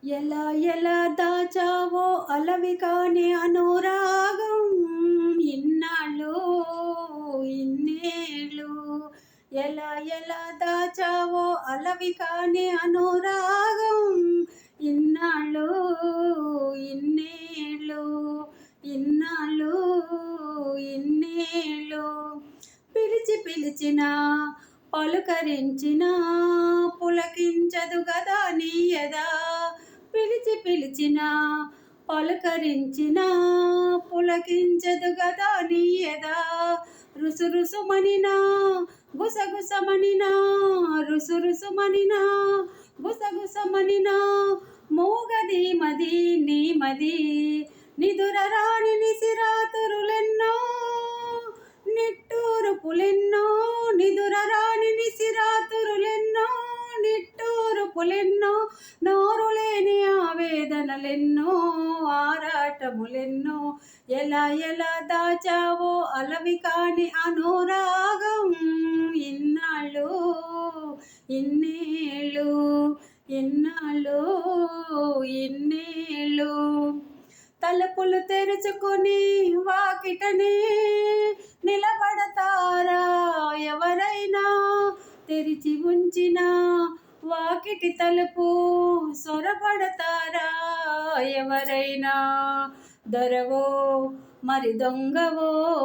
ఎలా ఎలా దాచావో అలవి కాని అనురాగం, ఇన్నాళ్ళు ఇన్నేళ్ళు. ఎలా ఎలా దాచావో అలవి కాని అనురాగం, ఇన్నాళ్ళు ఇన్నేళ్ళు. ఇన్నాళ్ళు ఇన్నేళ్ళు. పిలిచి పిలిచిన పలుకరించిన పులకించదు గదా నీ ఎదా. పిలిచి పిలిచిన పలుకరించిన పులకించదు గదా నీ ఎదా. రుసరుసమనినా గుసగుసమనినా, రుసరుసమనినా గుసగుసమనినా, మూగది మది నీ మది. నిదురరాని నిసిరాతురులెన్నో, నిట్టూర్పులెన్నో. నిదురరాని నిసిరాతురులెన్నో, నిట్టూర్పులెన్నో. నోరులేని ఆవేదనలెన్నో, ఆరాటములెన్నో. ఎలా ఎలా దాచావో అలవి కాని అనురాగం, ఇన్నాళ్ళు ఇన్నేళ్ళు. ఇన్నాళ్ళు ఇన్నేళ్ళు. తలుపులు తెరుచుకొని వాకిటనే నిలబడతారా ఎవరైనా. తెరిచి ఉంచిన వాకిటి తలుపు సొరబడతారా ఎవరైనా. దొరవో మరి దొంగవో